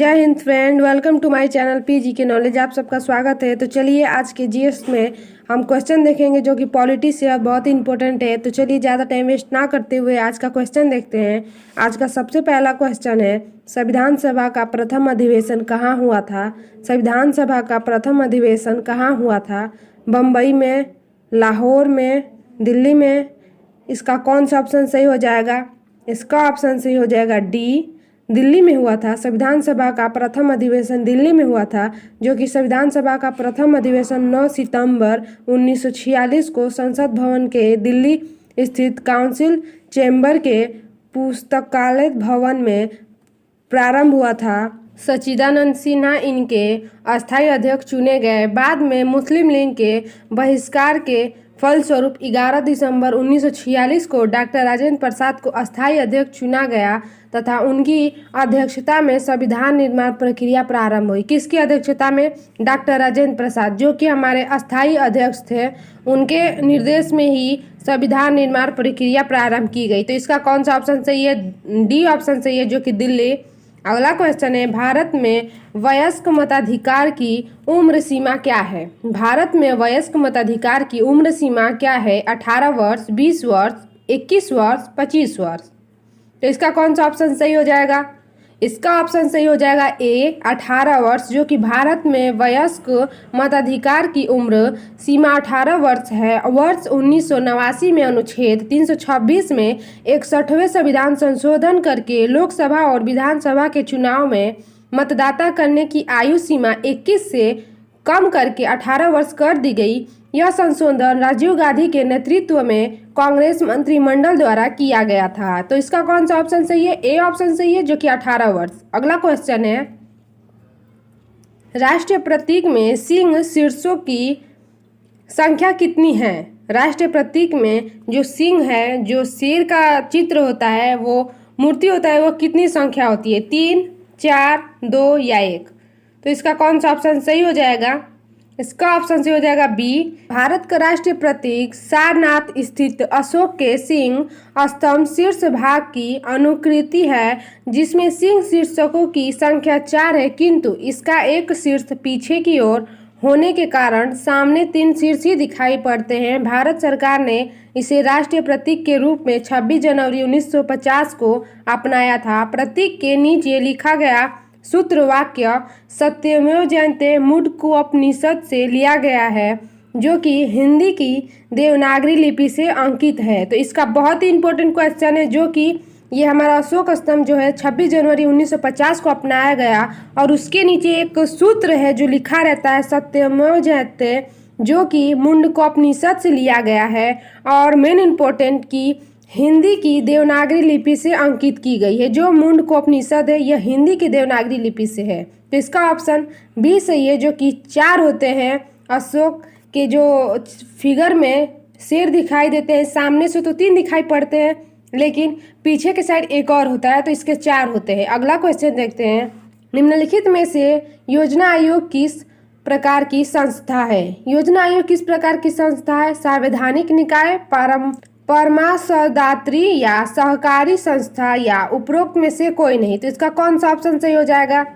जय Hind friend, welcome to my channel PG के knowledge. आप सबका स्वागत है। तो चलिए आज के जीएस में हम क्वेश्चन देखेंगे जो कि पॉलिटी से बहुत ही इंपॉर्टेंट है। तो चलिए ज़्यादा टाइम वेस्ट ना करते हुए आज का क्वेश्चन देखते हैं। आज का सबसे पहला क्वेश्चन है, संविधान सभा का प्रथम अधिवेशन कहाँ हुआ था? संविधान सभा का प्रथम अधिवेशन कहाँ हुआ था? बम्बई में, लाहौर में, दिल्ली में? इसका कौन सा ऑप्शन सही हो जाएगा? इसका ऑप्शन सही हो जाएगा डी, दिल्ली में हुआ था। संविधान सभा का प्रथम अधिवेशन दिल्ली में हुआ था, जो कि संविधान सभा का प्रथम अधिवेशन 9 सितंबर 1946 को संसद भवन के दिल्ली स्थित काउंसिल चैम्बर के पुस्तकालय भवन में प्रारंभ हुआ था। सच्चिदानंद सिन्हा इनके अस्थायी अध्यक्ष चुने गए। बाद में मुस्लिम लीग के बहिष्कार के फलस्वरूप 11 दिसंबर 1946 को डॉक्टर राजेंद्र प्रसाद को अस्थायी अध्यक्ष चुना गया तथा उनकी अध्यक्षता में संविधान निर्माण प्रक्रिया प्रारंभ हुई। किसकी अध्यक्षता में? डॉक्टर राजेंद्र प्रसाद, जो कि हमारे अस्थायी अध्यक्ष थे। उनके निर्देश में ही संविधान निर्माण प्रक्रिया प्रारंभ की गई। तो इसका कौन सा ऑप्शन सही है? डी ऑप्शन सही है, जो कि दिल्ली। अगला क्वेश्चन है, भारत में वयस्क मताधिकार की उम्र सीमा क्या है? भारत में वयस्क मताधिकार की उम्र सीमा क्या है? 18 वर्ष, 20 वर्ष, 21 वर्ष, 25 वर्ष? तो इसका कौन सा ऑप्शन सही हो जाएगा? इसका ऑप्शन सही हो जाएगा ए, 18 वर्ष, जो कि भारत में वयस्क मताधिकार की उम्र सीमा 18 वर्ष है। वर्ष 1989 में अनुच्छेद 326 में 61वें संविधान संशोधन करके लोकसभा और विधानसभा के चुनाव में मतदाता करने की आयु सीमा 21 से कम करके 18 वर्ष कर दी गई। यह संशोधन राजीव गांधी के नेतृत्व में कांग्रेस मंत्रिमंडल द्वारा किया गया था। तो इसका कौन सा ऑप्शन सही है? ए ऑप्शन सही है, जो कि 18 वर्ष। अगला क्वेश्चन है, राष्ट्रीय प्रतीक में सिंह शीर्षों की संख्या कितनी है? राष्ट्रीय प्रतीक में जो सिंह है, जो शेर का चित्र होता है, वो मूर्ति होता है, वो कितनी संख्या होती है? 3, 4, 2 या 1? तो इसका कौन सा ऑप्शन सही हो जाएगा? इसका ऑप्शन सही हो जाएगा बी। भारत का राष्ट्रीय प्रतीक सारनाथ स्थित अशोक के सिंह स्तंभ शीर्ष भाग की अनुकृति है, जिसमें सिंह शीर्षकों की संख्या 4 है, किंतु इसका एक शीर्ष पीछे की ओर होने के कारण सामने 3 शीर्ष ही दिखाई पड़ते हैं। भारत सरकार ने इसे राष्ट्रीय प्रतीक के रूप में 26 जनवरी 1950 को अपनाया था। प्रतीक के नीचे लिखा गया सूत्र वाक्य सत्यमेव जयते मुंडकोपनिषद से लिया गया है, जो कि हिंदी की देवनागरी लिपि से अंकित है। तो इसका बहुत ही इंपॉर्टेंट क्वेश्चन है, जो कि ये हमारा अशोक स्तंभ जो है 26 जनवरी 1950 को अपनाया गया और उसके नीचे एक सूत्र है जो लिखा रहता है सत्यमेव जयते, जो कि मुंडकोपनिषद से लिया गया है और मेन इम्पोर्टेंट की हिंदी की देवनागरी लिपि से अंकित की गई है। जो मुंडकोपनिषद है यह हिंदी की देवनागरी लिपि से है। तो इसका ऑप्शन बी सही है, जो कि 4 होते हैं। अशोक के जो फिगर में शेर दिखाई देते हैं, सामने से तो 3 दिखाई पड़ते हैं, लेकिन पीछे के साइड एक और होता है, तो इसके 4 होते हैं। अगला क्वेश्चन देखते हैं, निम्नलिखित में से योजना आयोग किस प्रकार की संस्था है? योजना आयोग किस प्रकार की संस्था है? संवैधानिक निकाय, परामर्शदात्री या सहकारी संस्था या उपरोक्त में से कोई नहीं? तो इसका कौन सा ऑप्शन सही हो जाएगा?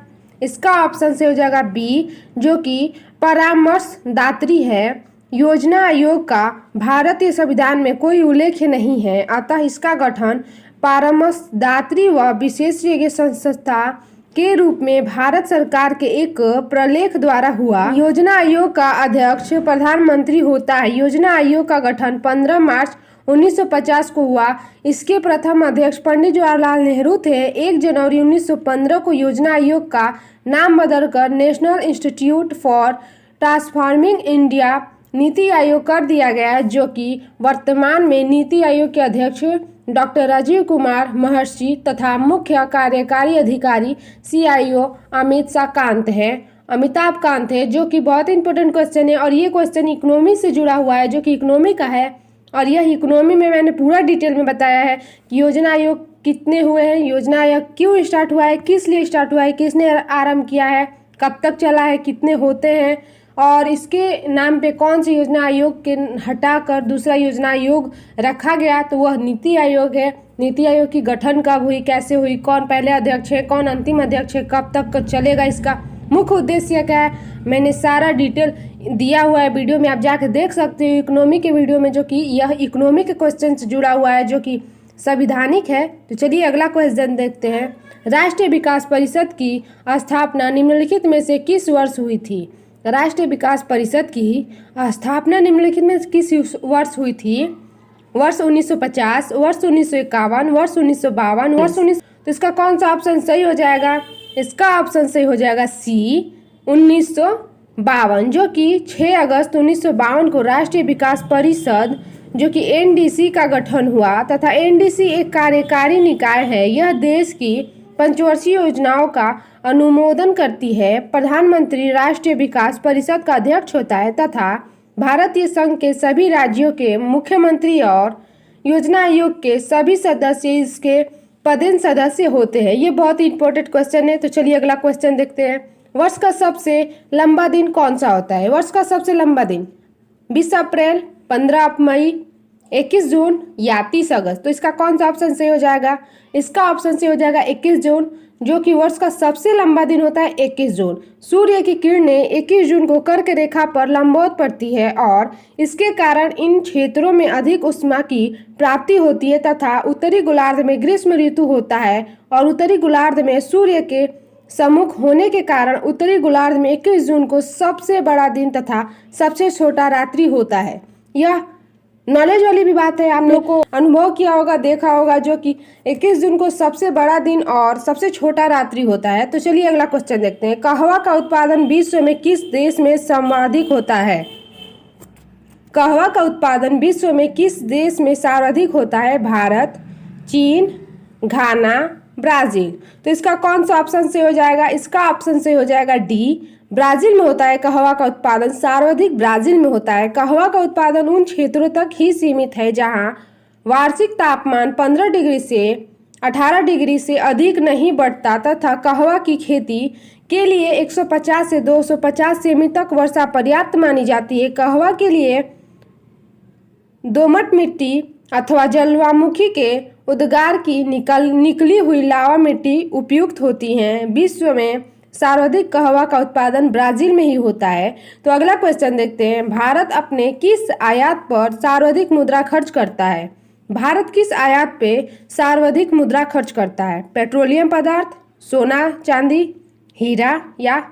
इसका ऑप्शन सही हो जाएगा बी, जो कि परामर्शदात्री है। योजना आयोग का भारतीय संविधान में कोई उल्लेख नहीं है, अतः इसका गठन परामर्शदात्री व विशेषज्ञ संस्था के रूप में भारत सरकार के एक प्रलेख द्वारा हुआ। योजना आयोग का अध्यक्ष प्रधानमंत्री होता है। योजना आयोग का गठन 15 मार्च 1950 को हुआ। इसके प्रथम अध्यक्ष पंडित जवाहरलाल नेहरू थे। 1 जनवरी 1915 को योजना आयोग का नाम बदलकर national institute for transforming India NITI Aayog कर दिया गया, जो कि वर्तमान में नीति आयोग के अध्यक्ष डॉक्टर राजीव कुमार महर्षि तथा मुख्य कार्यकारी अधिकारी CIO अमिताभ कांत है, जो कि बहुत इंपॉर्टेंट क्वेश्चन है। और ये क्वेश्चन इकोनॉमी से जुड़ा हुआ है, जो कि इकोनॉमी का है। और यह इकोनॉमी में मैंने पूरा डिटेल में बताया है कि योजना आयोग कितने हुए हैं, योजना आयोग क्यों स्टार्ट हुआ है, किस लिए स्टार्ट हुआ है, किसने आरंभ किया है, कब तक चला है, कितने होते हैं, और इसके नाम पे कौन सी योजना आयोग के हटाकर दूसरा योजना आयोग रखा गया, तो वह नीति आयोग है। नीति आयोग की गठन कब हुई, कैसे हुई, कौन पहले अध्यक्ष है, कौन अंतिम अध्यक्ष है, कब तक चलेगा, इसका मुख्य उद्देश्य क्या है, मैंने सारा डिटेल दिया हुआ है वीडियो में, आप जाकर देख सकते हो इकोनॉमी के वीडियो में, जो कि यह इकोनॉमी के क्वेश्चन से जुड़ा हुआ है जो कि संवैधानिक है। तो चलिए अगला क्वेश्चन देखते हैं। राष्ट्रीय विकास परिषद की स्थापना निम्नलिखित में से किस वर्ष हुई थी? राष्ट्रीय विकास परिषद की स्थापना निम्नलिखित में किस वर्ष हुई थी? वर्ष 1950, वर्ष 1951, वर्ष 1952, वर्ष 19। तो इसका कौन सा ऑप्शन सही हो जाएगा? इसका ऑप्शन सही हो जाएगा सी 1952, जो कि 6 अगस्त 1952 को राष्ट्रीय विकास परिषद जो कि एनडीसी का गठन हुआ, तथा एनडीसी एक कार्यकारी निकाय है। यह देश की पंचवर्षीय योजनाओं का अनुमोदन करती है। प्रधानमंत्री राष्ट्रीय विकास परिषद का अध्यक्ष होता है तथा भारतीय संघ के सभी राज्यों के मुख्यमंत्री और योजना आयोग के सभी सदस्य इसके पदेन सदस्य होते हैं। ये बहुत ही इंपॉर्टेंट क्वेश्चन है। तो चलिए अगला क्वेश्चन देखते हैं। वर्ष का सबसे लंबा दिन कौन सा होता है? वर्ष का सबसे लंबा दिन 20 अप्रैल, 15 मई, 21 जून या 30 अगस्त। तो इसका कौन सा ऑप्शन सही हो जाएगा? इसका ऑप्शन सही हो जाएगा 21 जून, जो कि वर्ष का सबसे लंबा दिन होता है 21 जून। सूर्य की किरणें 21 जून को कर्क रेखा पर लंबवत पड़ती है और इसके कारण इन क्षेत्रों में अधिक ऊष्मा की प्राप्ति होती है तथा उत्तरी गोलार्ध में ग्रीष्म ऋतु होता है और उत्तरी गोलार्ध में सूर्य के सम्मुख होने के कारण उत्तरी गोलार्ध में 21 जून को सबसे बड़ा दिन तथा सबसे छोटा रात्रि होता है। यह नॉलेज वाली भी बात है, आप लोग को अनुभव किया होगा, देखा होगा, जो कि 21 जून को सबसे बड़ा दिन और सबसे छोटा रात्रि होता है। तो चलिए अगला क्वेश्चन देखते हैं। कहवा का उत्पादन विश्व में किस देश में सर्वाधिक होता है? कहवा का उत्पादन विश्व में किस देश में सर्वाधिक होता है? भारत, चीन, घाना, ब्राजील। तो इसका कौन सा ऑप्शन से हो जाएगा? इसका ऑप्शन से हो जाएगा डी, ब्राजील में होता है। कहवा का उत्पादन सर्वाधिक ब्राजील में होता है। कहवा का उत्पादन उन क्षेत्रों तक ही सीमित है जहां वार्षिक तापमान 15 डिग्री से 18 डिग्री से अधिक नहीं बढ़ता तथा कहवा की खेती के लिए 150 से 250 सेमी तक वर्षा पर्याप्त मानी जाती है। कहवा के लिए दोमट मिट्टी अथवा जलवामुखी के उद्गार की निकली हुई लावा मिट्टी उपयुक्त होती हैं। विश्व में सर्वाधिक कहवा का उत्पादन ब्राजील में ही होता है। तो अगला क्वेश्चन देखते हैं। भारत अपने किस आयात पर सर्वाधिक मुद्रा खर्च करता है? भारत किस आयात पे सर्वाधिक मुद्रा खर्च करता है? पेट्रोलियम पदार्थ, सोना चांदी, हीरा या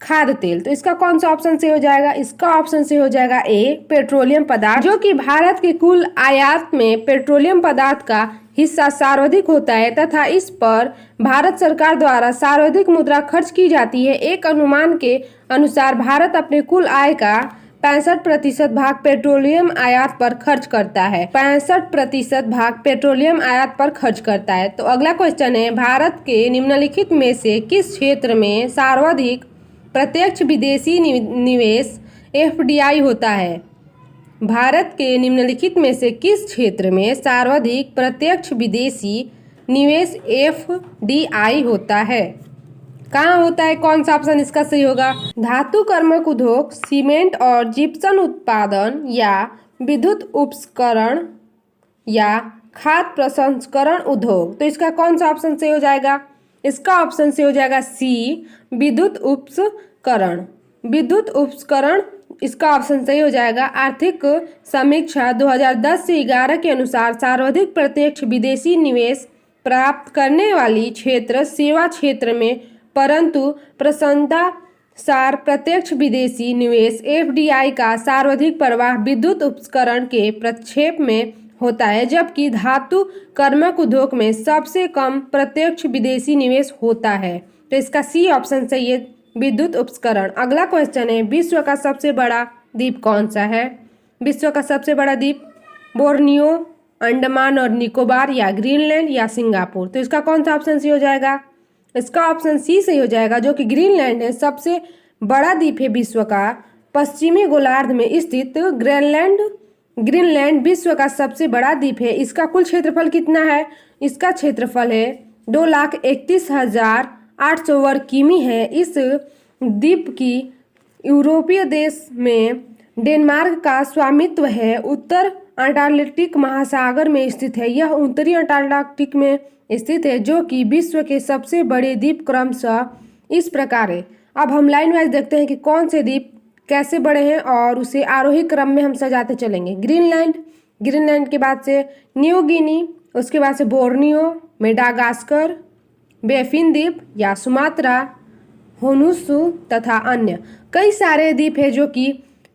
खाद्य तेल। तो इसका कौन सा ऑप्शन से हो जाएगा? इसका ऑप्शन से हो जाएगा ए, पेट्रोलियम पदार्थ, जो कि भारत के कुल आयात में पेट्रोलियम पदार्थ का हिस्सा सर्वाधिक होता है तथा इस पर भारत सरकार द्वारा सर्वाधिक मुद्रा खर्च की जाती है। एक अनुमान के अनुसार भारत अपने कुल आय का 65% भाग पेट्रोलियम आयात पर खर्च करता है। 65% भाग पेट्रोलियम आयात पर खर्च करता है। तो अगला क्वेश्चन है, भारत के निम्नलिखित में से किस क्षेत्र में सर्वाधिक प्रत्यक्ष विदेशी निवेश एफडीआई होता है? भारत के निम्नलिखित में से किस क्षेत्र में सर्वाधिक प्रत्यक्ष विदेशी निवेश एफडीआई होता है? कहाँ होता है? कौन सा ऑप्शन इसका सही होगा? धातु कर्मक उद्योग, सीमेंट और जिप्सम उत्पादन या विद्युत उपकरण या खाद्य प्रसंस्करण उद्योग। तो इसका कौन सा ऑप्शन सही हो जाएगा? इसका ऑप्शन से हो जाएगा सी, विद्युत उपकरण। विद्युत उपकरण इसका ऑप्शन सही हो जाएगा। आर्थिक समीक्षा 2010 से 11 के अनुसार सर्वाधिक प्रत्यक्ष विदेशी निवेश प्राप्त करने वाली क्षेत्र सेवा क्षेत्र में, परंतु प्रसन्नता सार प्रत्यक्ष विदेशी निवेश एफडीआई का सर्वाधिक प्रवाह विद्युत उपकरण के प्रक्षेप में होता है, जबकि धातु कर्मक उद्योग में सबसे कम प्रत्यक्ष विदेशी निवेश होता है। तो इसका सी ऑप्शन सही है, विद्युत उपकरण। अगला क्वेश्चन है, विश्व का सबसे बड़ा द्वीप कौन सा है? विश्व का सबसे बड़ा द्वीप बोर्नियो, अंडमान और निकोबार या ग्रीनलैंड या सिंगापुर। तो इसका कौन सा ऑप्शन सही हो जाएगा? इसका ऑप्शन सी सही हो जाएगा, जो कि ग्रीनलैंड है। सबसे बड़ा द्वीप है विश्व का। पश्चिमी गोलार्ध में स्थित ग्रीनलैंड विश्व का सबसे बड़ा द्वीप है। इसका कुल क्षेत्रफल कितना है? इसका क्षेत्रफल है 2,31,800 वर्ग किमी है। इस द्वीप की यूरोपीय देश में डेनमार्क का स्वामित्व है। उत्तर अंटार्कटिक महासागर में स्थित है। यह उत्तरी अंटार्कटिक में स्थित है, जो कि विश्व के सबसे बड़े द्वीप क्रमशः इस प्रकार है। अब हम लाइन वाइज देखते हैं कि कौन से द्वीप कैसे बड़े हैं और उसे आरोही क्रम में हम सजाते चलेंगे। ग्रीनलैंड, ग्रीनलैंड के बाद से न्यू गिनी, उसके बाद से बोर्नियो, मेडागास्कर, बेफिन द्वीप या सुमात्रा, होनुसु तथा अन्य कई सारे द्वीप हैं जो कि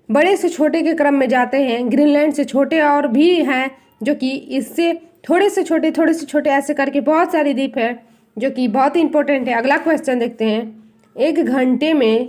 बड़े से छोटे के क्रम में जाते हैं। ग्रीनलैंड से छोटे और भी हैं जो कि इससे थोड़े से छोटे ऐसे करके बहुत सारे द्वीप हैं जो कि बहुत इंपॉर्टेंट है। अगला क्वेश्चन देखते हैं। एक घंटे में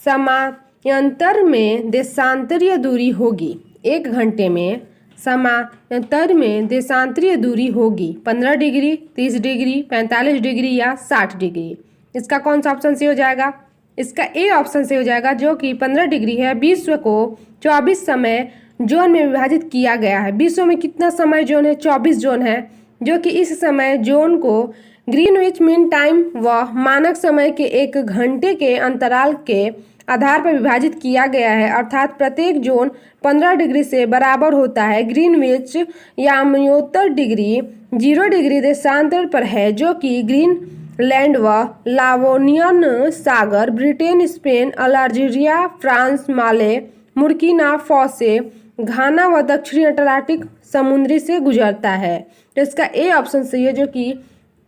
समांतर में देशांतरीय दूरी होगी। एक घंटे में समांतर में देशांतरीय दूरी होगी 15 डिग्री, 30 डिग्री, 45 डिग्री या 60 डिग्री। इसका कौन सा ऑप्शन से हो जाएगा? इसका ए ऑप्शन से हो जाएगा, जो कि 15 डिग्री है। विश्व को 24 समय जोन में विभाजित किया गया है। विश्व में कितना समय जोन है? 24 जोन है, जो कि इस समय जोन को ग्रीनविच मीन टाइम व मानक समय के एक घंटे के अंतराल के आधार पर विभाजित किया गया है, अर्थात प्रत्येक जोन 15 डिग्री से बराबर होता है। ग्रीनविच या मध्योत्तर डिग्री 0 डिग्री देशांतर पर है, जो कि ग्रीनलैंड व लावोनियन सागर, ब्रिटेन, स्पेन, अल्जीरिया, फ्रांस, माले, बुर्किना फासो, घाना व दक्षिणी अटलांटिक समुद्री से गुजरता है। तो इसका ए ऑप्शन सही है, जो कि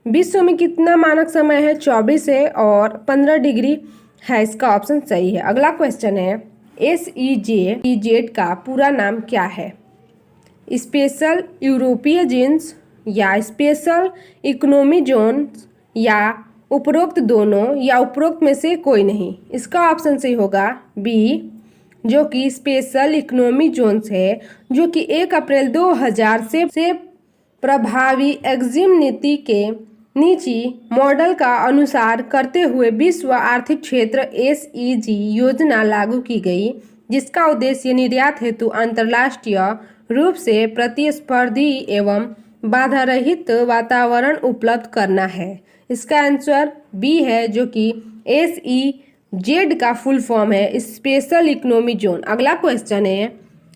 विश्व में कितना मानक समय है? 24 है और 15 डिग्री है। इसका ऑप्शन सही है। अगला क्वेश्चन है, SEZ का पूरा नाम क्या है? स्पेशल यूरोपीय जोन्स या स्पेशल इकोनॉमी जोन्स या उपरोक्त दोनों या उपरोक्त में से कोई नहीं। इसका ऑप्शन सही होगा बी, जो कि स्पेशल इकोनॉमी जोन्स है, जो कि 1 अप्रैल 2000 से प्रभावी एग्जिम नीति के नीची मॉडल का अनुसार करते हुए विश्व आर्थिक क्षेत्र SEZ योजना लागू की गई, जिसका उद्देश्य निर्यात हेतु अंतर्राष्ट्रीय रूप से प्रतिस्पर्धी एवं बाधा रहित वातावरण उपलब्ध करना है। इसका आंसर बी है, जो कि SEZ का फुल फॉर्म है, स्पेशल इकोनॉमी जोन। अगला क्वेश्चन है,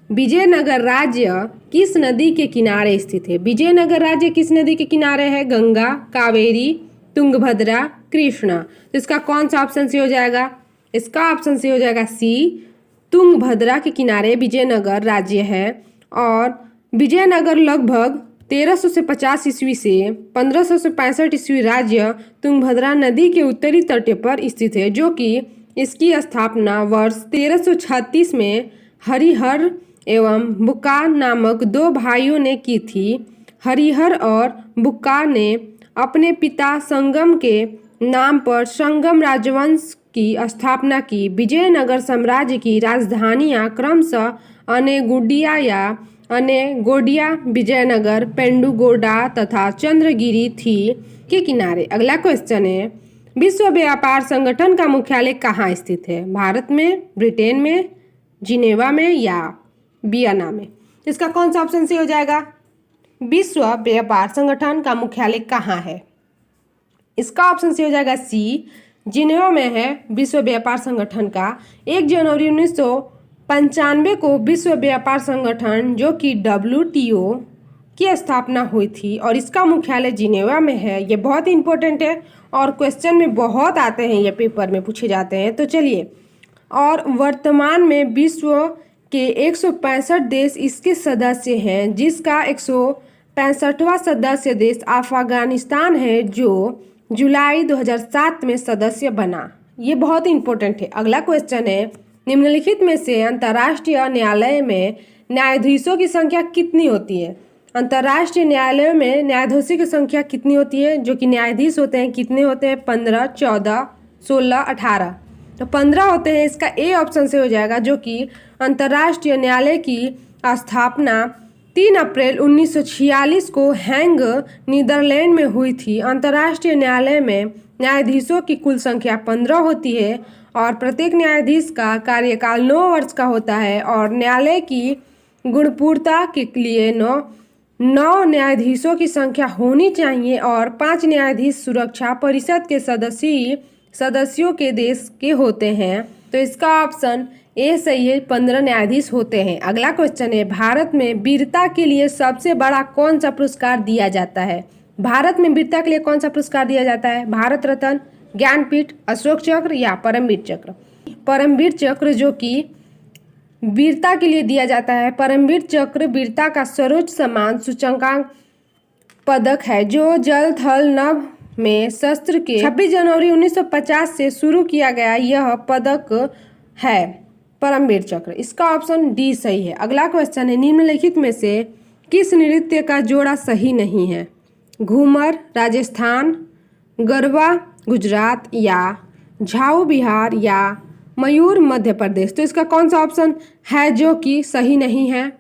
विजयनगर राज्य किस नदी के किनारे स्थित है? विजयनगर राज्य किस नदी के किनारे है? गंगा, कावेरी, तुंगभद्रा, कृष्णा। तो इसका कौन सा ऑप्शन से हो जाएगा? इसका ऑप्शन से हो जाएगा सी, तुंगभद्रा के किनारे विजयनगर राज्य है। और विजयनगर लगभग 1300 से 50 ईस्वी से 1500 से 65 ईस्वी राज्य तुंगभद्रा नदी के उत्तरी तट पर स्थित है, जो कि इसकी स्थापना वर्ष 1336 में हरिहर एवं बुक्का नामक 2 भाइयों ने की थी। हरिहर और बुक्का ने अपने पिता संगम के नाम पर संगम राजवंश की स्थापना की। विजयनगर साम्राज्य की राजधानियां क्रमशः अनेगोडिया, विजयनगर, पेंडुगोडा तथा चंद्रगिरी थी के किनारे। अगला क्वेश्चन है, विश्व व्यापार संगठन का मुख्यालय कहाँ स्थित है? भारत में, ब्रिटेन में, जिनेवा में या वियना में? इसका कौन सा ऑप्शन से हो जाएगा? विश्व व्यापार संगठन का मुख्यालय कहाँ है? इसका ऑप्शन से हो जाएगा सी, जिनेवा में है विश्व व्यापार संगठन का। 1 जनवरी 1995 को विश्व व्यापार संगठन, जो कि WTO की स्थापना हुई थी और इसका मुख्यालय जिनेवा में है। ये बहुत इंपॉर्टेंट है और क्वेश्चन में बहुत आते हैं, ये पेपर में पूछे जाते हैं। तो चलिए, और वर्तमान में विश्व के 165 देश इसके सदस्य हैं, जिसका 165वां सदस्य देश अफगानिस्तान है, जो जुलाई 2007 में सदस्य बना। ये बहुत इंपॉर्टेंट है। अगला क्वेश्चन है, निम्नलिखित में से अंतर्राष्ट्रीय न्यायालय में न्यायाधीशों की संख्या कितनी होती है? अंतर्राष्ट्रीय न्यायालय में न्यायाधीशों की संख्या कितनी होती है? जो कि न्यायाधीश होते हैं, कितने होते हैं? 15, 14, 16, 18। तो 15 होते हैं। इसका ए ऑप्शन से हो जाएगा, जो कि अंतर्राष्ट्रीय न्यायालय की स्थापना 3 अप्रैल 1946 को हैंग, नीदरलैंड में हुई थी। अंतर्राष्ट्रीय न्यायालय में न्यायाधीशों की कुल संख्या 15 होती है और प्रत्येक न्यायाधीश का कार्यकाल 9 वर्ष का होता है और न्यायालय की गुणपूर्णता के लिए 9 न्यायाधीशों की संख्या होनी चाहिए और 5 न्यायाधीश सुरक्षा परिषद के सदस्यों के देश के होते हैं। तो इसका ऑप्शन ए सही है, 15 न्यायाधीश होते हैं। अगला क्वेश्चन है, भारत में वीरता के लिए सबसे बड़ा कौन सा पुरस्कार दिया जाता है? भारत में वीरता के लिए कौन सा पुरस्कार दिया जाता है? भारत रत्न, ज्ञानपीठ, अशोक चक्र या परमवीर चक्र? परमवीर चक्र जो कि वीरता के लिए दिया जाता है। परमवीर चक्र वीरता का सर्वोच्च सम्मान सूचकांक पदक है जो जल थल नभ में शस्त्र के 26 जनवरी 1950 से शुरू किया गया यह पदक है परमवीर चक्र। इसका ऑप्शन डी सही है। अगला क्वेश्चन है, निम्नलिखित में से किस नृत्य का जोड़ा सही नहीं है? घूमर राजस्थान, गरबा गुजरात या झाऊ बिहार या मयूर मध्य प्रदेश? तो इसका कौन सा ऑप्शन है जो कि सही नहीं है?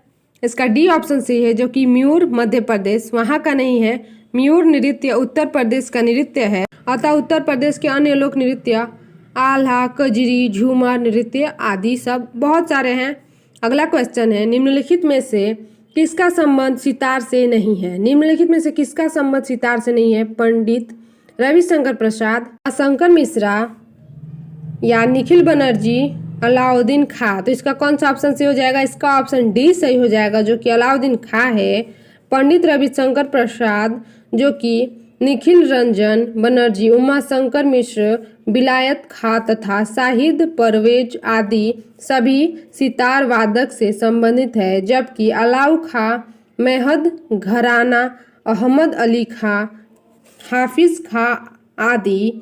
इसका डी ऑप्शन सही है, जो कि मयूर मध्य प्रदेश वहाँ का नहीं है। मयूर नृत्य उत्तर प्रदेश का नृत्य है, अतः उत्तर प्रदेश के अन्य लोक नृत्य आल्हा, कजरी, झूमर नृत्य आदि सब बहुत सारे हैं। अगला क्वेश्चन है, निम्नलिखित में से किसका संबंध सितार से नहीं है? निम्नलिखित में से किसका संबंध सितार से नहीं है? पंडित रविशंकर प्रसाद, शंकर मिश्रा या निखिल बनर्जी, अलाउद्दीन खां? तो इसका कौन सा ऑप्शन सही हो जाएगा? इसका ऑप्शन डी सही हो जाएगा, जो कि अलाउद्दीन खां है। पंडित रविशंकर प्रसाद, जो कि निखिल रंजन बनर्जी, उमा शंकर मिश्र, विलायत खां तथा शाहिद परवेज आदि सभी सितार वादक से संबंधित है, जबकि अलाउ खां महद घराना, अहमद अली खां, हाफिज खां आदि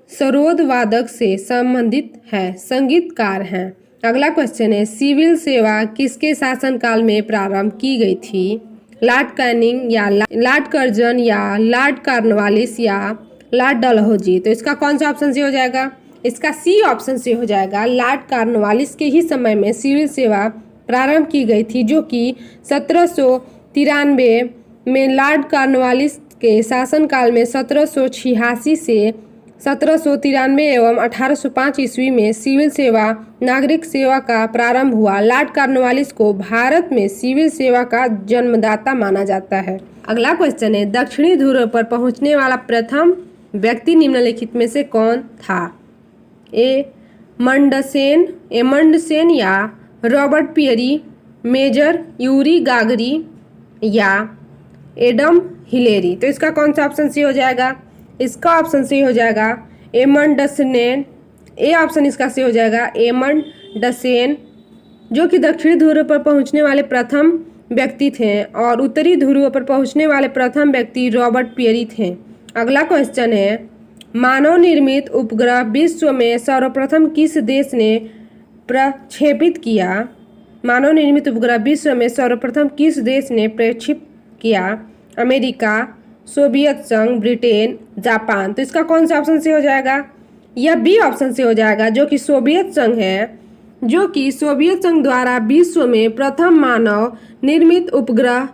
सरोद वादक से संबंधित है, संगीतकार हैं। अगला क्वेश्चन है, सिविल सेवा किसके शासनकाल में प्रारंभ की गई थी? लॉर्ड कैनिंग या लॉर्ड कर्जन या लॉर्ड कॉर्नवालिस या लॉर्ड डलहौजी? तो इसका कौन सा ऑप्शन सही हो जाएगा? इसका सी ऑप्शन सही हो जाएगा। लॉर्ड कॉर्नवालिस के ही समय में सिविल सेवा प्रारंभ की गई थी, जो कि 1793 में लॉर्ड कॉर्नवालिस के शासनकाल में 1786 से 1793 एवं 1805 ईस्वी में सिविल सेवा नागरिक सेवा का प्रारंभ हुआ। लॉर्ड कॉर्नवालिस को भारत में सिविल सेवा का जन्मदाता माना जाता है। अगला क्वेश्चन है, दक्षिणी ध्रुव पर पहुंचने वाला प्रथम व्यक्ति निम्नलिखित में से कौन था? ए एमंडसेन या रॉबर्ट पियरी, मेजर यूरी गागरी या एडम हिलेरी? तो इसका कौन सा ऑप्शन सही हो जाएगा? इसका ऑप्शन सही हो जाएगा एमंडसेन। ए ऑप्शन इसका सही हो जाएगा एमंडसेन, जो कि दक्षिणी ध्रुव पर पहुंचने वाले प्रथम व्यक्ति थे, और उत्तरी ध्रुव पर पहुंचने वाले प्रथम व्यक्ति रॉबर्ट पियरी थे। अगला क्वेश्चन है, मानव निर्मित उपग्रह विश्व में सर्वप्रथम किस देश ने प्रक्षेपित किया? मानव निर्मित उपग्रह विश्व में सर्वप्रथम किस देश ने प्रक्षेपित किया? अमेरिका, सोवियत संघ, ब्रिटेन, जापान? तो इसका कौन सा ऑप्शन से हो जाएगा? यह बी ऑप्शन से हो जाएगा, जो कि सोवियत संघ है, जो कि सोवियत संघ द्वारा विश्व में प्रथम मानव निर्मित उपग्रह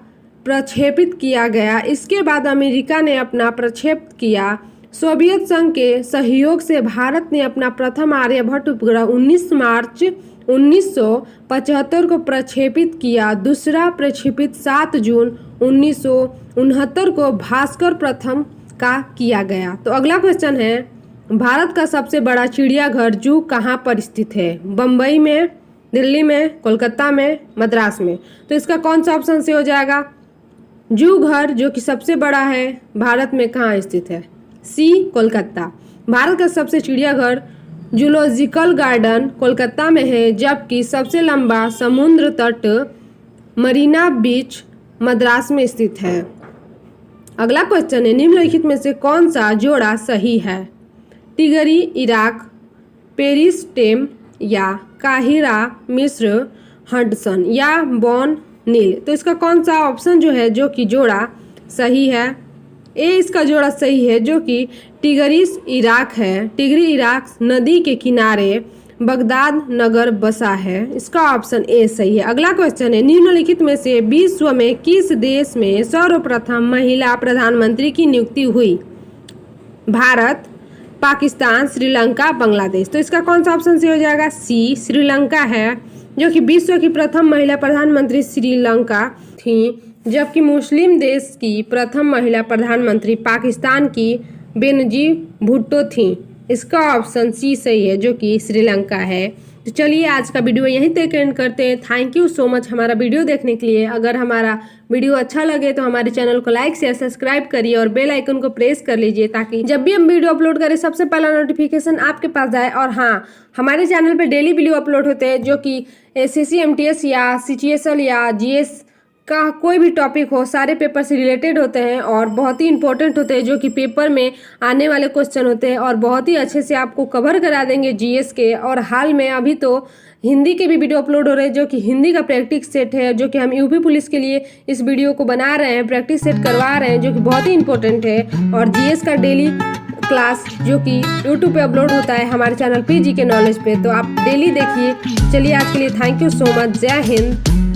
प्रक्षेपित किया गया। इसके बाद अमेरिका ने अपना प्रक्षेप किया। सोवियत संघ के सहयोग से भारत ने अपना प्रथम आर्यभट्ट उपग्रह 19 मार्च 1975 को प्रक्षेपित किया। दूसरा प्रक्षेपित 7 जून 1969 को भास्कर प्रथम का किया गया। तो अगला क्वेश्चन है, भारत का सबसे बड़ा चिड़ियाघर जू कहाँ पर स्थित है? बम्बई में, दिल्ली में, कोलकाता में, मद्रास में? तो इसका कौन सा ऑप्शन से हो जाएगा? जू घर जो कि सबसे बड़ा है भारत में कहाँ स्थित है? सी कोलकाता। भारत का सबसे चिड़ियाघर जूलॉजिकल गार्डन कोलकाता में है, जबकि सबसे लंबा समुद्र तट मरीना बीच मद्रास में स्थित है। अगला क्वेश्चन है, निम्नलिखित में से कौन सा जोड़ा सही है? टिगरी इराक, पेरिस टेम या काहिरा मिस्र हडसन या बॉन नील? तो इसका कौन सा ऑप्शन जो है जो कि जोड़ा सही है? ए इसका जोड़ा सही है, जो कि टिगरिस इराक है। टिगरी इराक नदी के किनारे बगदाद नगर बसा है। इसका ऑप्शन ए सही है। अगला क्वेश्चन है, निम्नलिखित में से विश्व में किस देश में सर्वप्रथम महिला प्रधानमंत्री की नियुक्ति हुई? भारत, पाकिस्तान, श्रीलंका, बांग्लादेश? तो इसका कौन सा ऑप्शन सही हो जाएगा? सी श्रीलंका है, जो कि विश्व की प्रथम महिला प्रधानमंत्री श्रीलंका थी, जबकि मुस्लिम देश की प्रथम महिला प्रधानमंत्री पाकिस्तान की बेनजीर भुट्टो थी। इसका ऑप्शन सी सही है, जो कि श्रीलंका है। तो चलिए आज का वीडियो यहीं तक एंड करते हैं। थैंक यू सो मच हमारा वीडियो देखने के लिए। अगर हमारा वीडियो अच्छा लगे तो हमारे चैनल को लाइक शेयर सब्सक्राइब करिए और बेल आइकन को प्रेस कर लीजिए, ताकि जब भी हम वीडियो अपलोड करें सबसे पहला नोटिफिकेशन आपके पास जाए। और हाँ, हमारे चैनल पे डेली वीडियो अपलोड होते हैं, जो कि SSC MTS या CGSL या GS का कोई भी टॉपिक हो, सारे पेपर से रिलेटेड होते हैं और बहुत ही इंपॉर्टेंट होते हैं, जो कि पेपर में आने वाले क्वेश्चन होते हैं और बहुत ही अच्छे से आपको कवर करा देंगे GS के। और हाल में अभी तो हिंदी के भी वीडियो अपलोड हो रहे हैं, जो कि हिंदी का प्रैक्टिस सेट है, जो कि हम यूपी पुलिस के लिए इस वीडियो को बना रहे हैं, प्रैक्टिस सेट करवा रहे हैं, जो कि बहुत ही इंपॉर्टेंट है। और GS का डेली क्लास जो कि यूट्यूब पे अपलोड होता है हमारे चैनल PG के नॉलेज पे, तो आप डेली देखिए। चलिए आज के लिए थैंक यू सो मच। जय हिंद।